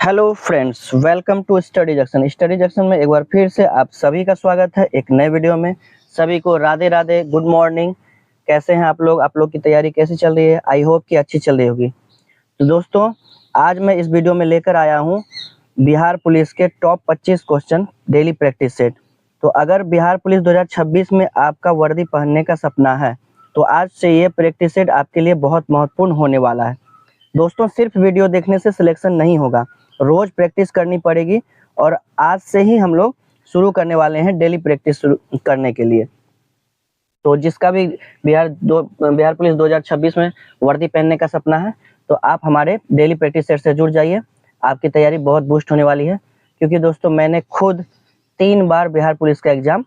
Hello friends, welcome to study junction. Study junction में एक बार फिर से आप सभी का स्वागत है एक नए वीडियो में। सभी को राधे राधे, गुड मॉर्निंग। कैसे हैं आप लोग? आप लोग की तैयारी कैसी चल रही है? आई होप कि अच्छी चल रही होगी। तो दोस्तों, आज मैं इस वीडियो में लेकर आया हूं बिहार पुलिस के top 25 question daily practice set. तो अगर बिहार पुलिस 2026 में आपका वर्दी पहनने का सपना है तो आज से ये प्रैक्टिस सेट आपके लिए बहुत महत्वपूर्ण होने वाला है। दोस्तों, सिर्फ वीडियो देखने से सिलेक्शन नहीं होगा, रोज प्रैक्टिस करनी पड़ेगी। और आज से ही हम लोग शुरू करने वाले हैं डेली प्रैक्टिस करने के लिए। तो जिसका भी बिहार पुलिस 2026 में वर्दी पहनने का सपना है तो आप हमारे डेली प्रैक्टिस सेट से जुड़ जाइए। आपकी तैयारी बहुत बूस्ट होने वाली है, क्योंकि दोस्तों मैंने खुद 3 बार बिहार पुलिस का एग्जाम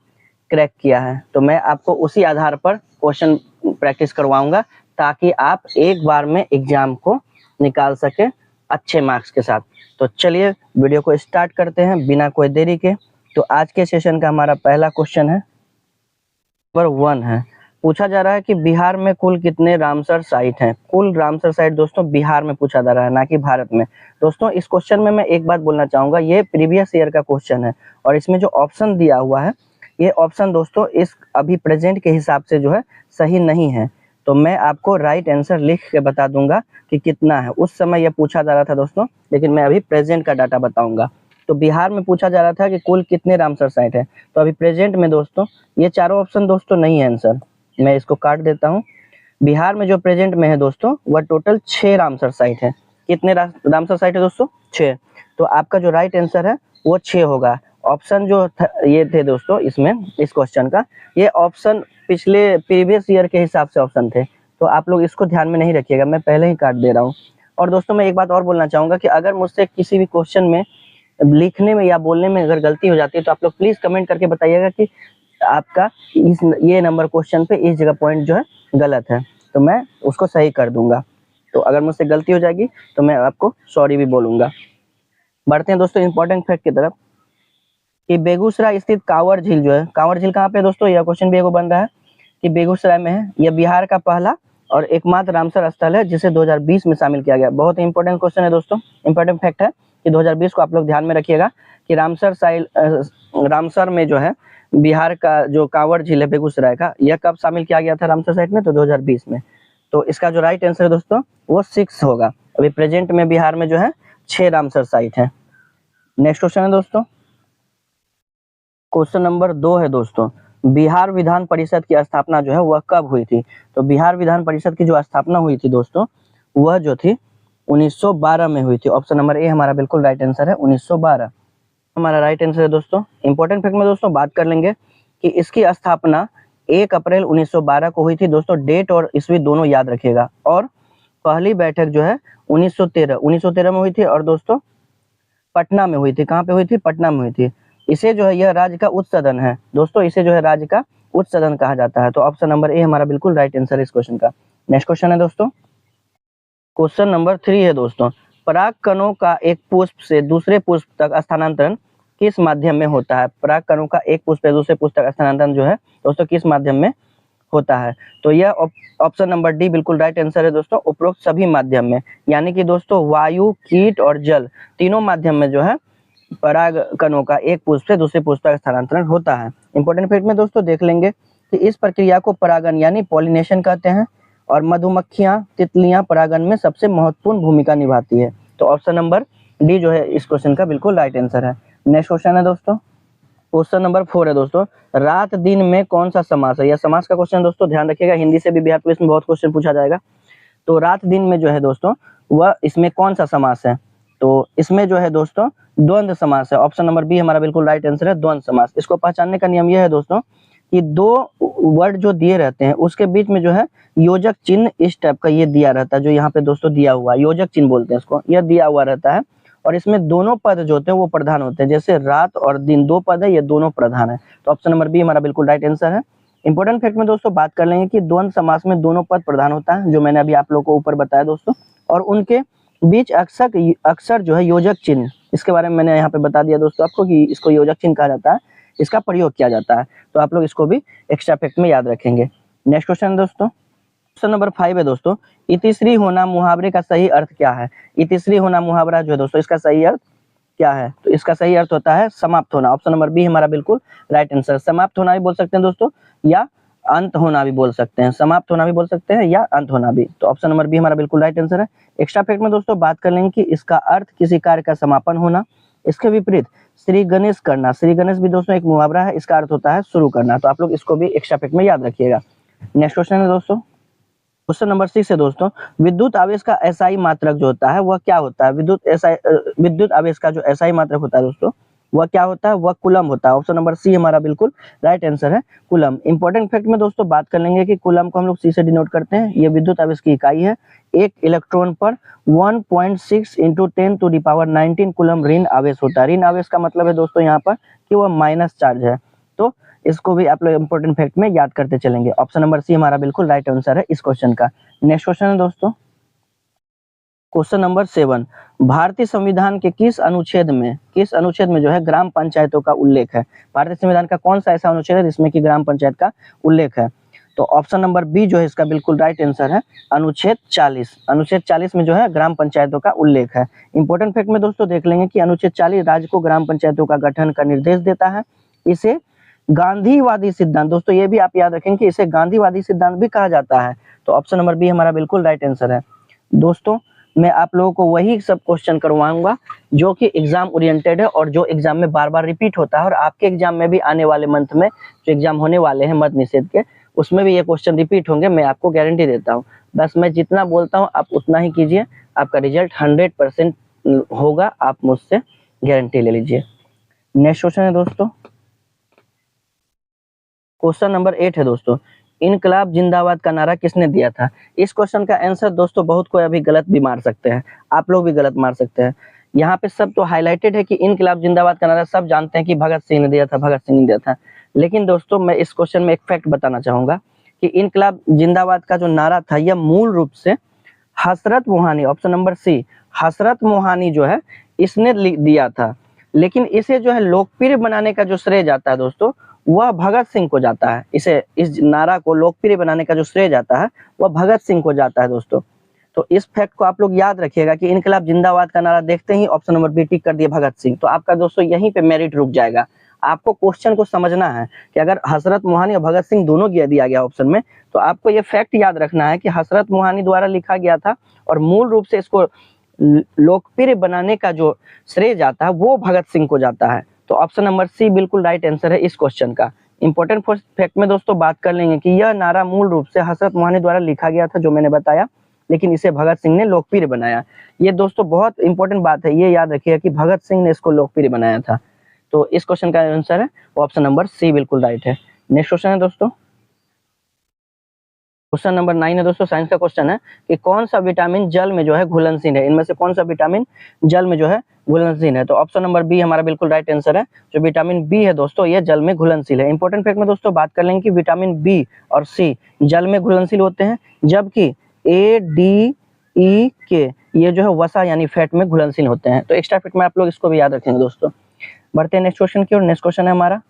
क्रैक किया है। तो मैं आपको उसी आधार पर क्वेश्चन प्रैक्टिस करवाऊंगा ताकि आप एक बार में एग्जाम को निकाल सके अच्छे मार्क्स के साथ। तो चलिए वीडियो को स्टार्ट करते हैं बिना कोई देरी के। तो आज के सेशन का हमारा पहला क्वेश्चन है, नंबर 1 है। पूछा जा रहा है कि बिहार में कुल कितने रामसर साइट हैं? कुल रामसर साइट दोस्तों बिहार में पूछा जा रहा है, ना कि भारत में। दोस्तों, इस क्वेश्चन में मैं एक बात बोलना चाहूंगा, ये प्रीवियस ईयर का क्वेश्चन है और इसमें जो ऑप्शन दिया हुआ है ये ऑप्शन दोस्तों इस अभी प्रेजेंट के हिसाब से जो है सही नहीं है। तो मैं आपको राइट आंसर लिख के बता दूंगा कि कितना है। उस समय यह पूछा जा रहा था दोस्तों, लेकिन मैं अभी प्रेजेंट का डाटा बताऊंगा। तो बिहार में पूछा जा रहा था कि कुल कितने रामसर साइट है, तो अभी प्रेजेंट में दोस्तों ये चारों ऑप्शन दोस्तों नहीं है आंसर। मैं इसको काट देता हूँ। बिहार में जो प्रेजेंट में है दोस्तों वह टोटल 6 रामसर साइट है। कितने रामसर साइट है दोस्तों? 6। तो आपका जो राइट आंसर है वो 6 होगा। ऑप्शन जो ये थे दोस्तों इसमें इस क्वेश्चन का, ये ऑप्शन पिछले प्रीवियस ईयर के हिसाब से ऑप्शन थे, तो आप लोग इसको ध्यान में नहीं रखिएगा, मैं पहले ही काट दे रहा हूँ। और दोस्तों मैं एक बात और बोलना चाहूँगा कि अगर मुझसे किसी भी क्वेश्चन में लिखने में या बोलने में अगर गलती हो जाती है तो आप लोग प्लीज़ कमेंट करके बताइएगा कि आपका ये नंबर क्वेश्चन पे इस जगह पॉइंट जो है गलत है, तो मैं उसको सही कर दूंगा। तो अगर मुझसे गलती हो जाएगी तो मैं आपको सॉरी भी बोलूँगा। बढ़ते हैं दोस्तों इंपॉर्टेंट फैक्ट की तरफ कि बेगूसराय स्थित कांवर झील जो है, कांवर झील कहाँ पे दोस्तों? यह क्वेश्चन भी एगो बन रहा है कि बेगूसराय में है। यह बिहार का पहला और एकमात्र रामसर स्थल है जिसे 2020 में शामिल किया गया। बहुत ही इंपॉर्टेंट क्वेश्चन है दोस्तों, इंपॉर्टेंट फैक्ट है कि 2020 को आप लोग ध्यान में रखिएगा कि रामसर में जो है बिहार का जो कांवर झील है बेगूसराय का, यह कब शामिल किया गया था रामसर साइट में? तो 2020 में। तो इसका जो राइट आंसर है दोस्तों वो 6 होगा। अभी प्रेजेंट में बिहार में जो है 6 रामसर साइट है। नेक्स्ट क्वेश्चन है दोस्तों, क्वेश्चन नंबर 2 है दोस्तों, बिहार विधान परिषद की स्थापना जो है वह कब हुई थी? तो बिहार विधान परिषद की जो स्थापना हुई थी दोस्तों वह जो थी 1912 में हुई थी। ऑप्शन नंबर ए हमारा बिल्कुल राइट आंसर है, 1912 हमारा राइट आंसर है दोस्तों। इंपॉर्टेंट फैक्ट में दोस्तों बात कर लेंगे कि इसकी स्थापना 1 अप्रैल 1912 को हुई थी। दोस्तों डेट और ईस्वी दोनों याद रखिएगा। और पहली बैठक जो है 1913 में हुई थी और दोस्तों पटना में हुई थी। कहाँ पे हुई थी? पटना में हुई थी। इसे जो है यह राज्य का उच्च सदन है दोस्तों, इसे जो है राज्य का उच्च सदन कहा जाता है। तो ऑप्शन नंबर ए हमारा बिल्कुल राइट आंसर है इस क्वेश्चन का। नेक्स्ट क्वेश्चन है दोस्तों, क्वेश्चन नंबर 3 है दोस्तों, पराग कणों का एक पुष्प से दूसरे पुष्प तक स्थानांतरण किस माध्यम में होता है? पराग कणों का एक पुष्प से दूसरे पुष्प तक स्थानांतरण जो है दोस्तों किस माध्यम में होता है? तो यह ऑप्शन नंबर डी बिल्कुल राइट आंसर है दोस्तों, उपरोक्त सभी माध्यम में। यानी कि दोस्तों वायु, कीट और जल तीनों माध्यम में जो है पराग कणों का एक पुष्प से दूसरे पुष्प तक स्थानांतरण होता है। इंपॉर्टेंट फैक्ट में दोस्तों देख लेंगे कि इस प्रक्रिया को परागन यानी पॉलिनेशन कहते हैं और मधुमक्खियां, तितलियां परागन में सबसे महत्वपूर्ण भूमिका निभाती है। तो ऑप्शन नंबर डी जो है इस क्वेश्चन का बिल्कुल राइट आंसर है। नेक्स्ट क्वेश्चन है दोस्तों, क्वेश्चन नंबर 4 है दोस्तों, रात दिन में कौन सा समास है? यह समास का क्वेश्चन दोस्तों ध्यान रखिएगा, हिंदी से भी बिहार पुलिस में बहुत क्वेश्चन पूछा जाएगा। तो रात दिन में जो है दोस्तों वह इसमें कौन सा समास है? तो इसमें जो है दोस्तों द्वंद्व समास है। ऑप्शन नंबर बी हमारा बिल्कुल राइट आंसर है, द्वंद्व समास। इसको पहचानने का नियम यह है दोस्तों कि 2 वर्ड जो दिए रहते हैं उसके बीच में जो है योजक चिन्ह इस टाइप का ये दिया रहता है, जो यहाँ पे दोस्तों दिया हुआ है, योजक चिन्ह बोलते हैं इसको, यह दिया हुआ रहता है। और इसमें दोनों पद जो होते हैं वो प्रधान होते हैं, जैसे रात और दिन 2 पद है, ये दोनों प्रधान है। तो ऑप्शन नंबर बी हमारा बिल्कुल राइट आंसर है। इंपॉर्टेंट फैक्ट में दोस्तों बात कर लेंगे कि द्वंद्व समास में दोनों पद प्रधान होता है, जो मैंने अभी आप लोगों को ऊपर बताया दोस्तों, और उनके बीच अक्सर जो है योजक चिन्ह, इसके बारे में मैंने यहाँ पे बता दिया दोस्तों आपको कि इसको योजक चिन्ह कहा जाता है, इसका प्रयोग किया जाता है। तो आप लोग इसको भी एक्स्ट्रा फैक्ट में याद रखेंगे। नेक्स्ट क्वेश्चन दोस्तों, क्वेश्चन नंबर 5 है दोस्तों, इतिश्री होना मुहावरे का सही अर्थ क्या है? इतिश्री होना मुहावरा जो है दोस्तों, इसका सही अर्थ क्या है? तो इसका सही अर्थ होता है समाप्त होना। ऑप्शन नंबर बी हमारा बिल्कुल राइट आंसर। समाप्त होना भी बोल सकते हैं दोस्तों, या अंत होना भी बोल सकते हैं। समाप्त होना भी बोल सकते हैं या अंत होना भी। तो ऑप्शन नंबर बी हमारा बिल्कुल राइट आंसर है। एक्स्ट्रा फैक्ट में दोस्तों बात कर लेंगे कि इसका अर्थ किसी कार्य का समापन होना। इसके विपरीत श्री गणेश करना, श्री गणेश भी दोस्तों एक मुहावरा है, इसका अर्थ होता है शुरू करना। तो आप लोग इसको भी एक्स्ट्रा फैक्ट में याद रखिएगा। नेक्स्ट क्वेश्चन है दोस्तों, क्वेश्चन नंबर 6 है दोस्तों, विद्युत आवेश का एसआई मात्रक जो होता है वह क्या होता है? विद्युत आवेश का जो एसआई मात्रक होता है दोस्तों, वह क्या होता है? वह कूलम होता है। ऑप्शन नंबर सी हमारा बिल्कुल राइट आंसर है, कूलम। इंपॉर्टेंट फैक्ट में दोस्तों बात कर लेंगे कि कूलम को हम लोग सी से डिनोट करते हैं। ये विद्युत आवेश की इकाई है। एक इलेक्ट्रॉन पर 1.6 × 10⁻19 कूलम ऋण आवेश होता है। ऋण आवेश का मतलब है दोस्तों यहाँ पर कि वह माइनस चार्ज है। तो इसको भी आप लोग इंपॉर्टेंट फैक्ट में याद करते चलेंगे। ऑप्शन नंबर सी हमारा बिल्कुल राइट आंसर है इस क्वेश्चन का। नेक्स्ट क्वेश्चन है दोस्तों, क्वेश्चन नंबर 7, भारतीय संविधान के किस अनुच्छेद में जो है ग्राम पंचायतों का उल्लेख है? भारतीय संविधान का कौन सा ऐसा अनुच्छेद है जिसमें कि ग्राम पंचायत का उल्लेख है? तो ऑप्शन नंबर बी जो है इसका बिल्कुल राइट आंसर है, अनुच्छेद 40। अनुच्छेद 40 में जो है ग्राम पंचायतों का उल्लेख है। इंपॉर्टेंट फैक्ट में दोस्तों देख लेंगे कि अनुच्छेद 40 राज्य को ग्राम पंचायतों का गठन का निर्देश देता है। इसे गांधीवादी सिद्धांत, दोस्तों ये भी आप याद रखेंगे कि इसे गांधीवादी सिद्धांत भी कहा जाता है। तो ऑप्शन नंबर बी हमारा बिल्कुल राइट आंसर है। दोस्तों मैं आप लोगों को वही सब क्वेश्चन करवाऊंगा जो कि एग्जाम ओरिएंटेड है और जो एग्जाम में बार बार रिपीट होता है, और आपके एग्जाम में भी आने वाले मंथ में जो एग्जाम होने वाले हैं मद्य निषेध के, उसमें भी ये क्वेश्चन रिपीट होंगे, मैं आपको गारंटी देता हूँ। बस मैं जितना बोलता हूँ आप उतना ही कीजिए, आपका रिजल्ट 100% होगा, आप मुझसे गारंटी ले लीजिए। नेक्स्ट क्वेश्चन है दोस्तों, क्वेश्चन नंबर 8 है दोस्तों, इनकलाब जिंदाबाद का नारा किसने दिया था? इस क्वेश्चन का आंसर दोस्तों बहुत कोई अभी गलत भी मार सकते हैं, आप लोग भी गलत मार सकते हैं। यहाँ पे सब तो हाईलाइटेड है कि इनकलाब जिंदाबाद का नारा सब जानते हैं कि भगत सिंह ने दिया था, भगत सिंह ने दिया था। लेकिन दोस्तों मैं इस क्वेश्चन में एक फैक्ट बताना चाहूंगा कि इनकलाब जिंदाबाद का जो नारा था यह मूल रूप से हसरत मोहानी, ऑप्शन नंबर सी, हसरत मोहानी जो है इसने दिया था। लेकिन इसे जो है लोकप्रिय बनाने का जो श्रेय जाता है दोस्तों वह भगत सिंह को जाता है। इस नारा को लोकप्रिय बनाने का जो श्रेय जाता है वह भगत सिंह को जाता है दोस्तों। तो इस फैक्ट को आप लोग याद रखिएगा कि इनकलाब जिंदाबाद का नारा देखते ही ऑप्शन नंबर बी टिक कर दिए भगत सिंह, तो आपका दोस्तों यहीं पे मेरिट रुक जाएगा। आपको क्वेश्चन को समझना है कि अगर हसरत मोहानी और भगत सिंह दोनों दिया गया ऑप्शन में, तो आपको ये फैक्ट याद रखना है कि हसरत मोहानी द्वारा लिखा गया था और मूल रूप से इसको लोकप्रिय बनाने का जो श्रेय जाता है वो भगत सिंह को जाता है। तो ऑप्शन नंबर सी बिल्कुल राइट आंसर है इस क्वेश्चन का। इंपॉर्टेंट फैक्ट में दोस्तों बात कर लेंगे कि यह नारा मूल रूप से हसरत मोहानी द्वारा लिखा गया था जो मैंने बताया, लेकिन इसे भगत सिंह ने लोकप्रिय बनाया। ये दोस्तों बहुत इंपॉर्टेंट बात है, ये याद रखिएगा कि भगत सिंह ने इसको लोकप्रिय बनाया था। तो इस क्वेश्चन का आंसर है ऑप्शन नंबर सी बिल्कुल राइट है। नेक्स्ट क्वेश्चन है दोस्तों, क्वेश्चन नंबर 9 है दोस्तों, साइंस का क्वेश्चन है कि कौन सा विटामिन जल में जो है घुलनशील है? इनमें से कौन सा विटामिन जल में जो है घुलनशील है? तो ऑप्शन नंबर बी हमारा बिल्कुल राइट आंसर है। जो विटामिन बी है दोस्तों ये जल में घुलनशील है। इंपॉर्टेंट फैक्ट में दोस्तों बात कर लेंगे कि विटामिन बी और सी जल में घुलनशील होते हैं, जबकि ए, डी, ई, के ये जो है वसा यानी फैट में घुलनशील होते हैं। तो एक्स्ट्रा फैक्ट में आप लोग इसको भी याद रखेंगे दोस्तों। बढ़ते हैं नेक्स्ट क्वेश्चन की ओर। नेक्स्ट क्वेश्चन है हमारा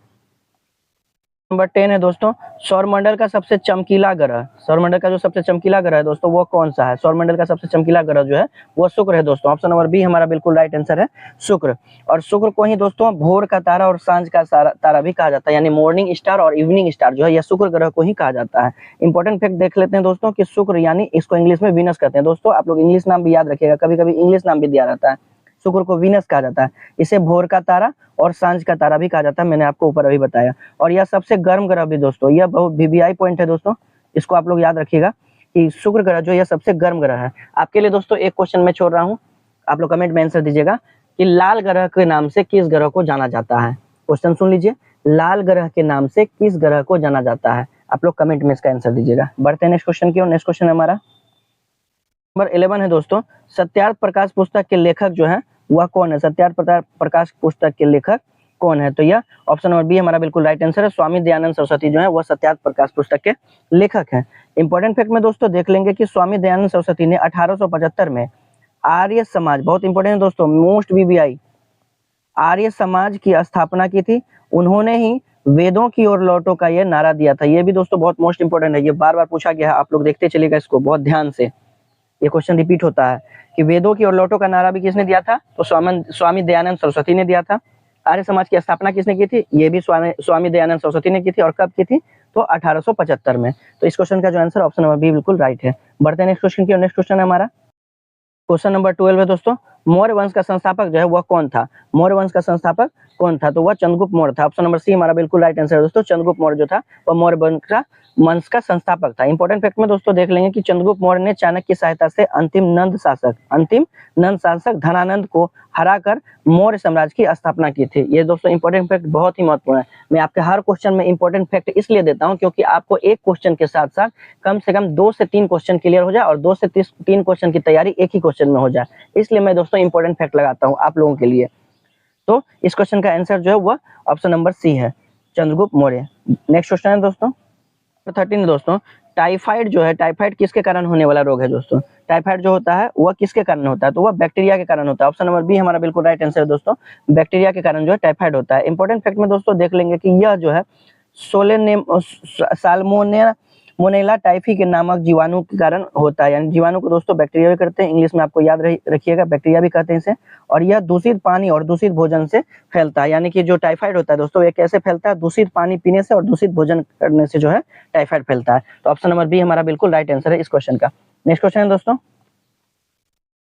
नंबर 10 है दोस्तों, सौरमंडल का सबसे चमकीला ग्रह, सौरमंडल का जो सबसे चमकीला ग्रह है दोस्तों वो कौन सा है? सौरमंडल का सबसे चमकीला ग्रह जो है वो शुक्र है दोस्तों। ऑप्शन नंबर बी हमारा बिल्कुल राइट आंसर है शुक्र। और शुक्र को ही दोस्तों भोर का तारा और सांझ का तारा भी कहा जाता है, यानी मॉर्निंग स्टार और इवनिंग स्टार जो है यह शुक्र ग्रह को ही कहा जाता है। इंपॉर्टेंट फैक्ट देख लेते हैं दोस्तों कि शुक्र यानी इसको इंग्लिश में वीनस कहते हैं। दोस्तों आप लोग इंग्लिश नाम भी याद रखिएगा, कभी कभी इंग्लिश नाम भी दिया रहता है। शुक्र को वीनस कहा जाता है, इसे भोर का तारा और सांझ का तारा भी कहा जाता है, मैंने आपको ऊपर अभी बताया। और यह सबसे गर्म ग्रह भी दोस्तों, यह बहुत वीवीआई पॉइंट है दोस्तों, इसको आप लोग याद रखिएगा कि शुक्र ग्रह जो यह सबसे गर्म ग्रह है। आपके लिए दोस्तों एक क्वेश्चन मैं छोड़ रहा हूँ, आप लोग कमेंट में आंसर दीजिएगा कि लाल ग्रह के नाम से किस ग्रह को जाना जाता है? क्वेश्चन सुन लीजिए, लाल ग्रह के नाम से किस ग्रह को जाना जाता है? आप लोग कमेंट में इसका आंसर दीजिएगा। बढ़ते हैं नेक्स्ट क्वेश्चन की ओर। नेक्स्ट क्वेश्चन हमारा नंबर 11 है दोस्तों, सत्यार्थ प्रकाश पुस्तक के लेखक जो है वह कौन है? सत्यार्थ प्रकाश पुस्तक के लेखक कौन है? तो यह ऑप्शन नंबर बी हमारा बिल्कुल राइट आंसर है। स्वामी दयानंद सरस्वती जो है वह सत्यार्थ प्रकाश पुस्तक के लेखक हैं। इंपॉर्टेंट फैक्ट में दोस्तों देख लेंगे कि स्वामी दयानंद सरस्वती ने 1875 में आर्य समाज, बहुत इंपॉर्टेंट है दोस्तों, मोस्ट वीवीआई, आर्य समाज की स्थापना की थी। उन्होंने ही वेदों की ओर लौटो का ये नारा दिया था। ये भी दोस्तों बहुत मोस्ट इंपोर्टेंट है, ये बार बार पूछा गया है, आप लोग देखते चलिएगा इसको बहुत ध्यान से, ये क्वेश्चन रिपीट होता है कि वेदों की ओर लौटो का नारा भी किसने दिया था, तो स्वामी दयानंद सरस्वती ने दिया था। आर्य समाज की स्थापना किसने की थी, ये भी स्वामी दयानंद सरस्वती ने की थी, और कब की थी, तो 1875 में। तो इस क्वेश्चन का जो आंसर ऑप्शन नंबर बी बिल्कुल राइट है। बढ़ते हैं नेक्स्ट क्वेश्चन की, और नेक्स्ट क्वेश्चन है हमारा क्वेश्चन नंबर 12 है दोस्तों, मौर्य वंश का संस्थापक जो है वह कौन था, मौर्य वंश का संस्थापक कौन था, तो वह चंद्रगुप्त मौर्य था। ऑप्शन नंबर सी हमारा बिल्कुल राइट आंसर है दोस्तों, चंद्रगुप्त मौर्य जो था वह मौर्य वंश का संस्थापक था। इंपॉर्टेंट फैक्ट में दोस्तों देख लेंगे कि चंद्रगुप्त मौर्य ने चाणक्य की सहायता से अंतिम नंद शासक धनानंद को हराकर मौर्य साम्राज्य की स्थापना की थी। ये दोस्तों इंपॉर्टेंट फैक्ट बहुत ही महत्वपूर्ण है। मैं आपके हर क्वेश्चन में इंपॉर्टेंट फैक्ट इसलिए देता हूं क्योंकि आपको एक क्वेश्चन के साथ साथ कम से कम 2 से 3 क्वेश्चन क्लियर हो जाए और 2 से 3 क्वेश्चन की तैयारी एक ही क्वेश्चन में हो जाए, इसलिए मैं दोस्तों इंपॉर्टेंट फैक्ट लगाता हूं आप लोगों के लिए। तो इस क्वेश्चन का आंसर जो है वह ऑप्शन नंबर सी है, चंद्रगुप्त मौर्य। नेक्स्ट क्वेश्चन है दोस्तों 13 दोस्तों, टाइफाइड जो है, टाइफाइड किसके कारण होने वाला रोग है दोस्तों, टाइफाइड जो होता है वह किसके कारण होता है, तो वह बैक्टीरिया के कारण होता है। ऑप्शन नंबर बी हमारा बिल्कुल राइट आंसर है दोस्तों, बैक्टीरिया के कारण जो है टाइफाइड होता है। इंपॉर्टेंट फैक्ट में दोस्तों देख लेंगे कि यह जो है साल्मोनेला टाइफी के नामक जीवाणु के कारण होता है, यानी जीवाणु को दोस्तों बैक्टीरिया भी करते हैं, इंग्लिश में आपको याद रखिएगा बैक्टीरिया भी कहते हैं इसे, और यह दूषित पानी और दूषित भोजन से फैलता है। यानी कि जो टाइफाइड होता है दोस्तों ये कैसे फैलता है, दूषित पानी पीने से और दूषित भोजन करने से जो है टाइफाइड फैलता है। तो ऑप्शन नंबर बी हमारा बिल्कुल राइट आंसर है इस क्वेश्चन का। नेक्स्ट क्वेश्चन है दोस्तों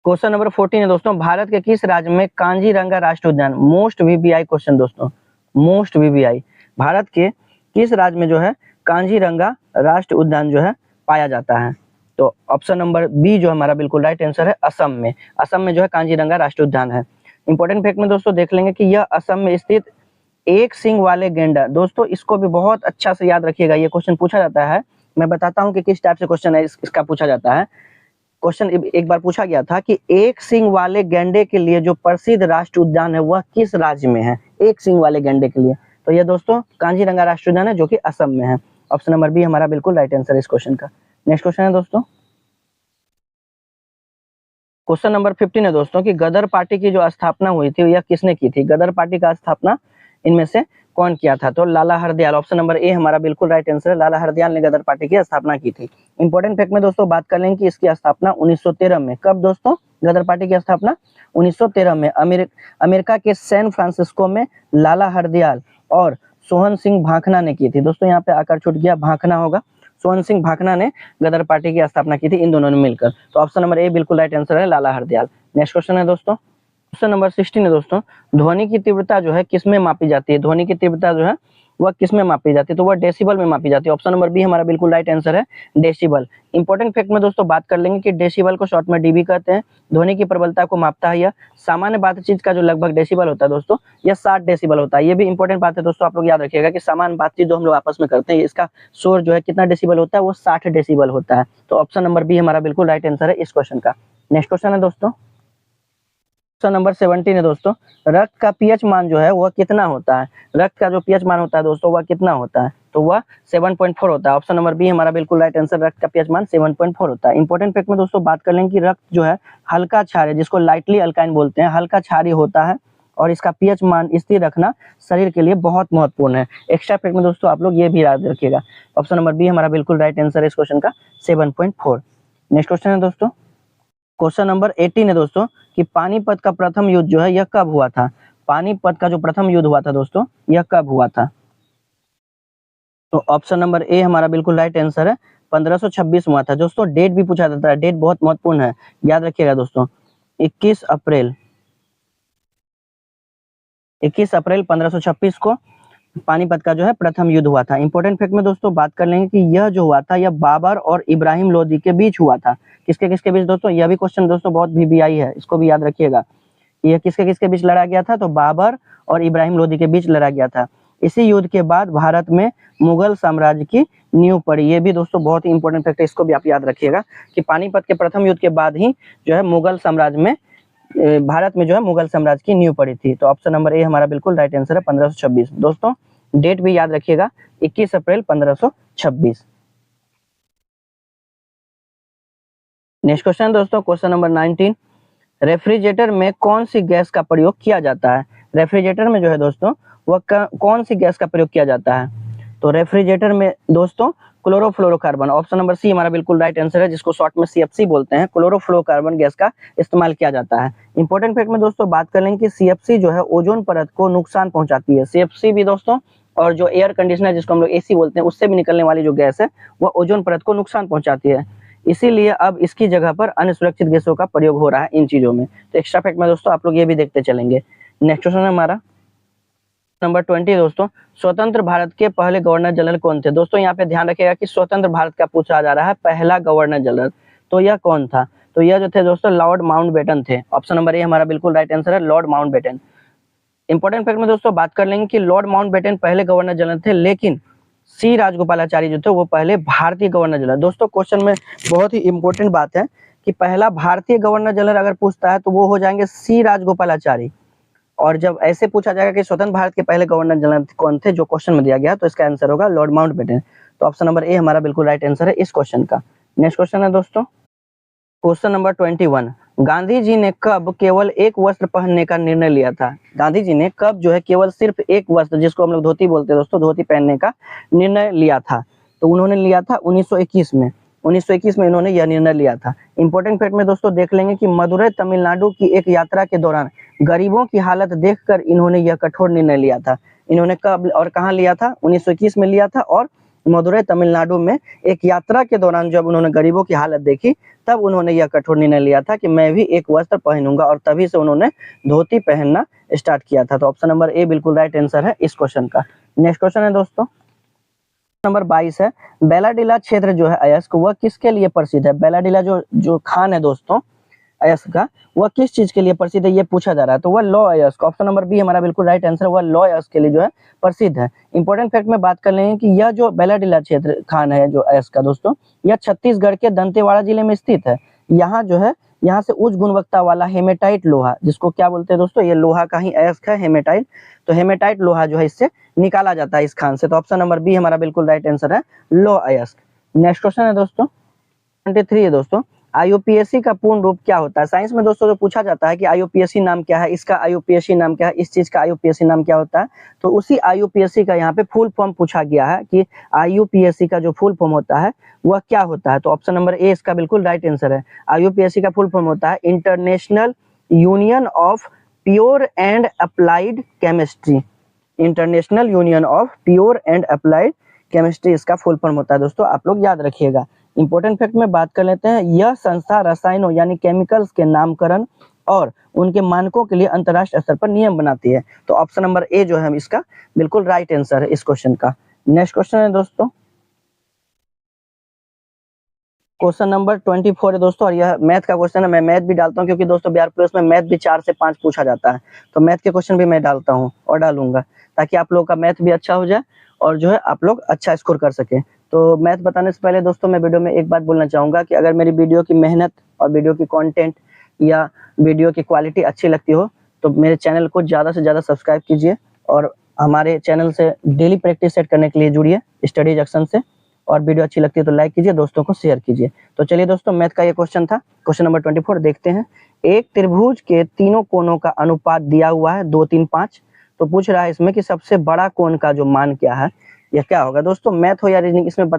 क्वेश्चन नंबर 14 है दोस्तों, भारत के किस राज्य में कांजीरंगा राष्ट्रीय उद्यान, मोस्ट वीवीआई क्वेश्चन दोस्तों, मोस्ट वीवीआई, भारत के किस राज्य में जो है कांजीरंगा राष्ट्रीय उद्यान जो है पाया जाता है, तो ऑप्शन नंबर बी जो हमारा बिल्कुल राइट आंसर है, असम में। असम में जो है कांजीरंगा राष्ट्रीय उद्यान है। इंपॉर्टेंट फैक्ट में दोस्तों देख लेंगे कि यह असम में स्थित एक सिंग वाले गेंडा, दोस्तों इसको भी बहुत अच्छा से याद रखिएगा, ये क्वेश्चन पूछा जाता है। मैं बताता हूँ कि किस टाइप से क्वेश्चन है इसका पूछा जाता है। क्वेश्चन एक बार पूछा गया था कि एक सिंग वाले गैंडे के लिए जो प्रसिद्ध राष्ट्रीय उद्यान है वह किस राज्य में है, एक सिंग वाले गैंडे के लिए, तो ये दोस्तों कांजीरंगा राष्ट्रीय उद्यान है जो कि असम में है। ऑप्शन नंबर बी हमारा बिल्कुल राइट आंसर है इस क्वेश्चन का। नेक्स्ट क्वेश्चन है दोस्तों क्वेश्चन नंबर 15 है दोस्तों कि गदर पार्टी की जो स्थापना हुई थी यह किसने की थी, गदर पार्टी का स्थापना इनमें से कौन किया था, तो लाला हरदयाल। ऑप्शन नंबर ए हमारा बिल्कुल राइट आंसर है, लाला हरदयाल ने गदर पार्टी की स्थापना की थी। इंपॉर्टेंट फैक्ट में दोस्तों बात कर लेंगे कि इसकी स्थापना 1913 में, कब दोस्तों, गदर पार्टी की स्थापना 1913 में अमेरिका के सैन फ्रांसिस्को में लाला हरदयाल और सोहन सिंह भाखना ने की थी। दोस्तों यहाँ पे आकर छूट गया, भाखना होगा, सोहन सिंह भाखना ने गदर पार्टी की स्थापना की थी इन दोनों ने मिलकर। तो ऑप्शन नंबर ए बिल्कुल राइट आंसर है, लाला हरदयाल। नेक्स्ट क्वेश्चन है दोस्तों क्वेश्चन नंबर 16 है दोस्तों, ध्वनि की तीव्रता जो है किसमें मापी जाती है, ध्वनि की तीव्रता जो है वह किसमें मापी जाती है, तो वह डेसिबल में मापी जाती है। ऑप्शन नंबर बी हमारा बिल्कुल राइट आंसर है, डेसिबल। इंपॉर्टेंट फैक्ट में दोस्तों बात कर लेंगे कि डेसिबल को शॉर्ट में डीबी कहते हैं, ध्वनि की प्रबलता को मापता है। यह सामान्य बातचीत का जो लगभग डेसिबल होता है दोस्तों यह 60 डेसिबल होता है। ये भी इंपॉर्टेंट बात है दोस्तों, आप लोग याद रखिएगा कि सामान्य बातचीत जो हम लोग आपस में करते हैं इसका शोर जो है कितना डेसिबल होता है, वो 60 डेसिबल होता है। तो ऑप्शन नंबर बी हमारा बिल्कुल राइट आंसर है इस क्वेश्चन का। नेक्स्ट क्वेश्चन है दोस्तों क्वेश्चन नंबर 17 है दोस्तों, रक्त का पीएच मान जो है वह कितना होता है, रक्त का जो पीएच मान होता है दोस्तों वह कितना होता है, तो वह 7.4 होता है। ऑप्शन नंबर बी हमारा बिल्कुल राइट आंसर, रक्त का पीएच मान 7.4 होता है। इंपॉर्टेंट फैक्ट में दोस्तों बात कर लेंगे कि रक्त जो है हल्का क्षारीय, जिसको लाइटली अल्काइन बोलते हैं, हल्का क्षारीय होता है और इसका पीएच मान स्थिर रखना शरीर के लिए बहुत महत्वपूर्ण है। एक्स्ट्रा फैक्ट में दोस्तों आप लोग ये भी याद रखिएगा। ऑप्शन नंबर बी हमारा बिल्कुल राइट आंसर है इस क्वेश्चन का, 7.4। नेक्स्ट क्वेश्चन है दोस्तों क्वेश्चन नंबर 18 है दोस्तों कि पानीपत का प्रथम युद्ध जो है यह कब हुआ था, पानीपत का जो प्रथम युद्ध हुआ था दोस्तों यह कब हुआ था, तो ऑप्शन नंबर ए हमारा बिल्कुल राइट आंसर है, 1526 हुआ था। दोस्तों डेट भी पूछा जाता है, डेट बहुत महत्वपूर्ण है, याद रखिएगा दोस्तों, 21 अप्रैल 1526 को पानीपत का जो है प्रथम युद्ध हुआ था। इंपॉर्टेंट फैक्ट में दोस्तों बात कर लेंगे कि यह जो हुआ था यह बाबर और इब्राहिम लोदी के बीच हुआ था। किसके किसके बीच दोस्तों, यह भी क्वेश्चन दोस्तों बहुत वीवीआई है, इसको भी याद रखिएगा। यह किसके किसके बीच लड़ा गया था, तो बाबर और इब्राहिम लोदी के बीच लड़ा गया था। इसी युद्ध के बाद भारत में मुगल साम्राज्य की नींव पड़ी। ये भी दोस्तों बहुत ही इंपॉर्टेंट फैक्ट है, इसको भी आप याद रखिएगा कि पानीपत के प्रथम युद्ध के बाद ही जो है मुगल साम्राज्य में, भारत में जो है मुगल साम्राज्य की नींव पड़ी थी। तो ऑप्शन नंबर ए हमारा बिल्कुल राइट आंसर है, 1526। दोस्तों डेट भी याद रखिएगा, 21 अप्रैल 1526। नेक्स्ट क्वेश्चन दोस्तों क्वेश्चन नंबर 19, रेफ्रिजरेटर में कौन सी गैस का प्रयोग किया जाता है, रेफ्रिजरेटर में जो है दोस्तों वह कौन सी गैस का प्रयोग किया जाता है? तो रेफ्रिजरेटर में दोस्तों क्लोरोफ्लोरोकार्बन, ऑप्शन नंबर सी हमारा बिल्कुल राइट आंसर है, जिसको शॉर्ट में सीएफसी बोलते हैं। क्लोरोफ्लोरोकार्बन गैस का इस्तेमाल किया जाता है। इंपॉर्टेंट फैक्ट में दोस्तों बात कर लेंगे कि सीएफसी जो है ओजोन परत को नुकसान पहुंचाती है। सीएफसी भी दोस्तों और जो एयर कंडीशनर जिसको हम लोग एसी बोलते हैं उससे भी निकलने वाली जो गैस है वह ओजोन परत को नुकसान पहुंचाती है। इसीलिए अब इसकी जगह पर अन्य सुरक्षित गैसों का प्रयोग हो रहा है इन चीजों में। तो एक्स्ट्रा फैक्ट में दोस्तों आप लोग ये भी देखते चलेंगे। नेक्स्ट क्वेश्चन है हमारा नंबर 20 दोस्तों, स्वतंत्र भारत के पहले गवर्नर जनरल कौन थे? दोस्तों यहाँ पे ध्यान रखिएगा कि स्वतंत्र भारत का पूछा जा रहा है पहला गवर्नर जनरल, तो यह कौन था? तो यह जो थे दोस्तों लॉर्ड माउंटबेटन थे। ऑप्शन नंबर ए हमारा बिल्कुल राइट आंसर है, लॉर्ड माउंटबेटन। इंपॉर्टेंट फैक्ट में दोस्तों बात कर लेंगे कि लॉर्ड माउंटबेटन पहले गवर्नर जनरल थे, लेकिन सी राजगोपालाचारी जो थे वो पहले भारतीय गवर्नर जनरल। दोस्तों क्वेश्चन में बहुत ही इंपॉर्टेंट बात है कि पहला भारतीय गवर्नर जनरल अगर पूछता है तो वो हो जाएंगे सी राजगोपालाचारी, और जब ऐसे पूछा जाएगा कि स्वतंत्र भारत के पहले गवर्नर जनरल कौन थे जो क्वेश्चन में दिया गया, तो इसका आंसर होगा लॉर्ड माउंटबेटन। तो ऑप्शन नंबर ए हमारा बिल्कुल राइट आंसर है इस क्वेश्चन का। नेक्स्ट क्वेश्चन है दोस्तों क्वेश्चन नंबर 21, गांधी जी ने कब केवल एक वस्त्र पहनने का निर्णय लिया था? गांधी जी ने कब जो है केवल सिर्फ एक वस्त्र, जिसको हम लोग धोती बोलते हैं दोस्तों, धोती पहनने का निर्णय लिया था? तो उन्होंने लिया था 1921 में। 1921 में इन्होंने यह निर्णय लिया था। इंपॉर्टेंट फैक्ट में दोस्तों देख लेंगे कि मदुरै तमिलनाडु की एक यात्रा के दौरान गरीबों की हालत देखकर इन्होंने यह कठोर निर्णय लिया था। इन्होंने कब और कहाँ लिया था? 1921 में लिया था, और मदुरै तमिलनाडु में एक यात्रा के दौरान जब उन्होंने गरीबों की हालत देखी तब उन्होंने यह कठोर निर्णय लिया था कि मैं भी एक वस्त्र पहनूंगा, और तभी से उन्होंने धोती पहनना स्टार्ट किया था। तो ऑप्शन नंबर ए बिल्कुल राइट आंसर है इस क्वेश्चन का। नेक्स्ट क्वेश्चन है दोस्तों नंबर 22 है, बेलाडीला क्षेत्र जो है अयस्क वह किसके लिए प्रसिद्ध है? बेलाडीला जो खान है दोस्तों अयस्क का, वह किस चीज के लिए प्रसिद्ध है ये पूछा जा रहा है। तो वह लौ अयस्क, ऑप्शन नंबर बी हमारा बिल्कुल राइट आंसर, वह लौ अयस्क के लिए जो है प्रसिद्ध है। इंपॉर्टेंट फैक्ट में बात कर लेंगे कि यह जो बेलाडीला क्षेत्र खान है जो अयस्क का दोस्तों, यह छत्तीसगढ़ के दंतेवाड़ा जिले में स्थित है। यहाँ जो है यहाँ से उच्च गुणवत्ता वाला हेमेटाइट लोहा, जिसको क्या बोलते हैं दोस्तों, ये लोहा का ही अयस्क है हेमेटाइट, तो हेमेटाइट लोहा जो है इससे निकाला जाता है इस खान से। तो ऑप्शन नंबर बी हमारा बिल्कुल राइट आंसर है, लौ अयस्क। नेक्स्ट क्वेश्चन है दोस्तों 23 है दोस्तों, आईयूपीएसी का पूर्ण रूप क्या होता है? साइंस में दोस्तों जो पूछा जाता है कि आईयूपीएसी नाम क्या है, इसका आईयूपीएसी नाम क्या है, इस चीज का आईयूपीएसी नाम क्या होता है, तो उसी आईयूपीएसी का यहाँ पे फुल फॉर्म पूछा गया है कि आईयूपीएसी का जो फुल फॉर्म होता है वह क्या होता है। तो ऑप्शन नंबर ए इसका बिल्कुल राइट आंसर है। आईयूपीएसी का फुल फॉर्म होता है international union of pure and applied chemistry. International union of pure and applied chemistry इसका फुल फॉर्म होता है दोस्तों, आप लोग याद रखिएगा। इंपॉर्टेंट फैक्ट में बात कर लेते हैं, यह संस्था रसायनों यानी केमिकल्स के नामकरण और उनके मानकों के लिए अंतर्राष्ट्रीय स्तर पर नियम बनाती है। तो ऑप्शन नंबर ए जो है इसका बिल्कुल राइट आंसर है इस क्वेश्चन का। नेक्स्ट क्वेश्चन है दोस्तों क्वेश्चन नंबर 24 है दोस्तों, और यह मैथ का क्वेश्चन है। मैं मैथ भी डालता हूं क्योंकि दोस्तों बिहार पुलिस में मैथ भी 4 से 5 पूछा जाता है, तो मैथ के क्वेश्चन भी मैं डालता हूं और डालूंगा, ताकि आप लोगों का मैथ भी अच्छा हो जाए और जो है आप लोग अच्छा स्कोर कर सके। तो मैथ बताने से पहले दोस्तों मैं वीडियो में एक बात बोलना चाहूंगा कि अगर मेरी वीडियो की मेहनत और वीडियो की कंटेंट या वीडियो की क्वालिटी अच्छी लगती हो तो मेरे चैनल को ज़्यादा से ज़्यादा सब्सक्राइब कीजिए, और हमारे चैनल से डेली प्रैक्टिस सेट करने के लिए जुड़िए स्टडी जंक्शन से, और वीडियो अच्छी लगती है तो लाइक कीजिए, दोस्तों को शेयर कीजिए। तो चलिए दोस्तों मैथ का ये क्वेश्चन था, क्वेश्चन नंबर 24 देखते हैं। एक त्रिभुज के तीनों कोनों का अनुपात दिया हुआ है 2, 3, 5। तो पूछ रहा है इसमें कि सबसे बड़ा कोण का जो मान क्या है, यह क्या होगा। दोस्तों मैथ हो या रीजनिंग, इसमें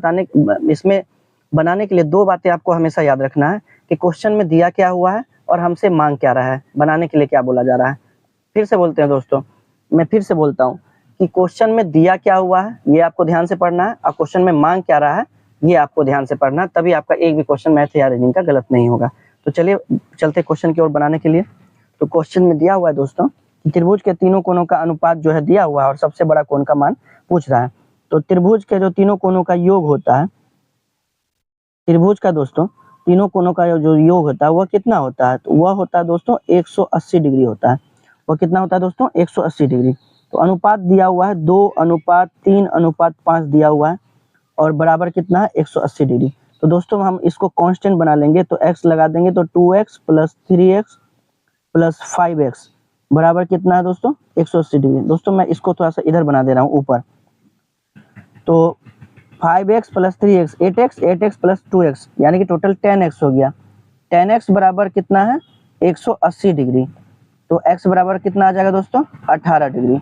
बनाने के लिए 2 बातें आपको हमेशा याद रखना है कि क्वेश्चन में दिया क्या हुआ है और हमसे मांग क्या रहा है, बनाने के लिए क्या बोला जा रहा है। फिर से बोलते हैं दोस्तों, मैं फिर से बोलता हूँ कि क्वेश्चन में दिया क्या हुआ है ये आपको ध्यान से पढ़ना है, और क्वेश्चन में मांग क्या रहा है ये आपको ध्यान से पढ़ना है, तभी आपका एक भी क्वेश्चन मैथ या रीजनिंग का गलत नहीं होगा। तो चलिए चलते क्वेश्चन की ओर बनाने के लिए। तो क्वेश्चन में दिया हुआ है दोस्तों कि त्रिभुज के तीनों कोनों का अनुपात जो है दिया हुआ है और सबसे बड़ा कोण का मान पूछ रहा है। तो त्रिभुज के जो तीनों कोनों का योग होता है, त्रिभुज का दोस्तों तीनों कोनों का जो योग होता है वह कितना होता है, तो वह होता है दोस्तों 180 डिग्री होता है। वह कितना होता है दोस्तों 180 डिग्री। तो अनुपात दिया हुआ है 2:3:5 दिया हुआ है, और बराबर कितना है 180 डिग्री। तो दोस्तों हम इसको कांस्टेंट बना लेंगे, तो x लगा देंगे तो 2x + 3x + 5x बराबर कितना है दोस्तों 180 डिग्री। दोस्तों मैं इसको थोड़ा सा इधर बना दे रहा हूँ ऊपर, तो 5x + 3x 8x 8x + 2x यानी कि टोटल 10x हो गया। 10x बराबर कितना है 180 डिग्री। तो x बराबर कितना आ जाएगा दोस्तों 18 डिग्री।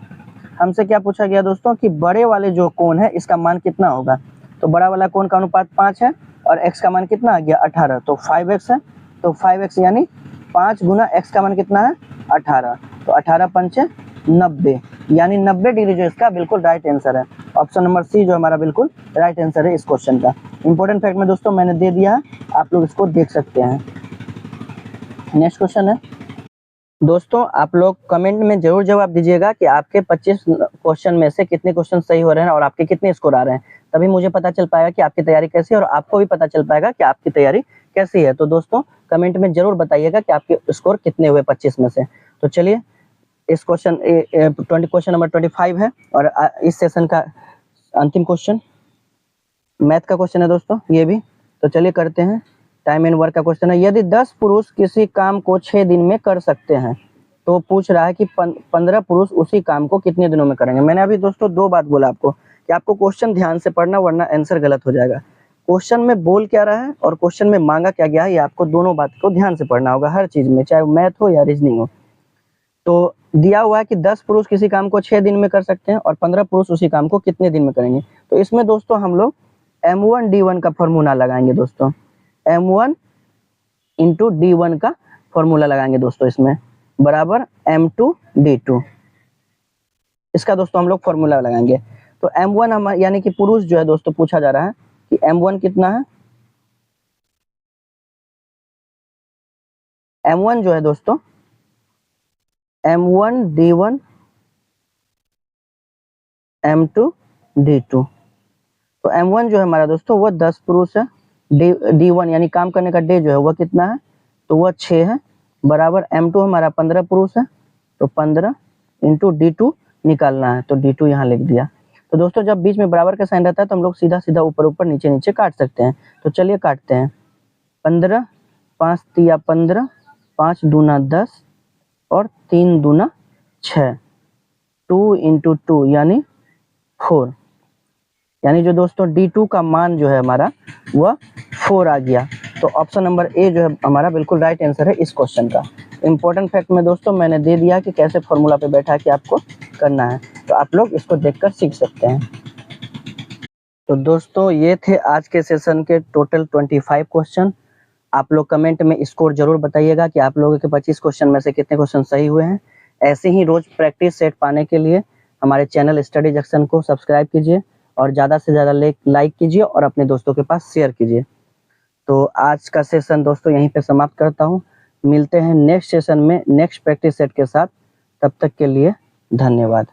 हमसे क्या पूछा गया दोस्तों कि बड़े वाले जो कोण है इसका मान कितना होगा। तो बड़ा वाला कोण का अनुपात 5 है और x का मान कितना आ गया 18, तो 5x है। तो 5x यानी 5 गुना x का मान कितना है 18, तो 18 पंचे 90, यानी 90 डिग्री जो इसका बिल्कुल राइट आंसर है। ऑप्शन नंबर सी जो हमारा बिल्कुल राइट आंसर है इस क्वेश्चन का। इंपॉर्टेंट फैक्ट में दोस्तों मैंने दे दिया है, आप लोग इसको देख सकते हैं। नेक्स्ट क्वेश्चन है दोस्तों, आप लोग कमेंट में जरूर जवाब दीजिएगा कि आपके 25 क्वेश्चन में से कितने क्वेश्चन सही हो रहे हैं और आपके कितने स्कोर आ रहे हैं, तभी मुझे पता चल पाएगा कि आपकी तैयारी कैसी है और आपको भी पता चल पाएगा कि आपकी तैयारी कैसी है। तो दोस्तों कमेंट में जरूर बताइएगा कि आपके स्कोर कितने हुए 25 में से। तो चलिए इस क्वेश्चन नंबर 25 है और इस सेशन का अंतिम क्वेश्चन मैथ का क्वेश्चन है दोस्तों ये भी। तो चलिए करते हैं। टाइम एंड वर्क का क्वेश्चन है, यदि 10 पुरुष किसी काम को 6 दिन में कर सकते हैं तो पूछ रहा है कि 15 पुरुष उसी काम को कितने दिनों में करेंगे। मैंने अभी दोस्तों 2 बात बोला आपको कि आपको क्वेश्चन ध्यान से पढ़ना वरना आंसर गलत हो जाएगा। क्वेश्चन में बोल क्या रहा है और क्वेश्चन में मांगा क्या गया है, ये आपको दोनों बात को ध्यान से पढ़ना होगा हर चीज में, चाहे मैथ हो या रीजनिंग हो। तो दिया हुआ है कि 10 पुरुष किसी काम को 6 दिन में कर सकते हैं और 15 पुरुष उसी काम को कितने दिन में करेंगे। तो इसमें दोस्तों हम लोग M1D1 का फॉर्मूला लगाएंगे दोस्तों, M1 इंटू D1 का फॉर्मूला लगाएंगे दोस्तों, इसमें बराबर M2D2, इसका दोस्तों हम लोग फॉर्मूला लगाएंगे। तो M1 हम यानी कि पुरुष जो है दोस्तों पूछा जा रहा है कि M1 कितना है, M1 जो है दोस्तों M1D1 M2D2। तो M1 जो है हमारा दोस्तों वो 10 पुरुष है, D1 यानी काम करने का डे जो है वह कितना है, तो वह 6 है, बराबर M2 हमारा 15 पुरुष है, तो 15 इंटू D2 निकालना है, तो D2 यहाँ लिख दिया। तो दोस्तों जब बीच में बराबर का साइन रहता है तो हम लोग सीधा सीधा ऊपर ऊपर नीचे नीचे काट सकते हैं। तो चलिए काटते हैं। 15 5 तिया 15, 5 दूना 10 और 3 दूना 6, 2 इंटू 2 यानी 4, यानी जो दोस्तों D2 का मान जो है हमारा वह 4 आ गया। तो ऑप्शन नंबर ए जो है हमारा बिल्कुल राइट आंसर है इस क्वेश्चन का। इंपॉर्टेंट फैक्ट में दोस्तों मैंने दे दिया कि कैसे फॉर्मूला पे बैठा के आपको करना है, तो आप लोग इसको देखकर सीख सकते हैं। तो दोस्तों ये थे आज के सेशन के टोटल 25 क्वेश्चन। आप लोग कमेंट में स्कोर जरूर बताइएगा कि आप लोगों के 25 क्वेश्चन में से कितने क्वेश्चन सही हुए हैं। ऐसे ही रोज प्रैक्टिस सेट पाने के लिए हमारे चैनल स्टडी जंक्शन को सब्सक्राइब कीजिए और ज़्यादा से ज़्यादा लाइक कीजिए और अपने दोस्तों के पास शेयर कीजिए। तो आज का सेशन दोस्तों यहीं पे समाप्त करता हूँ। मिलते हैं नेक्स्ट सेशन में नेक्स्ट प्रैक्टिस सेट के साथ, तब तक के लिए धन्यवाद।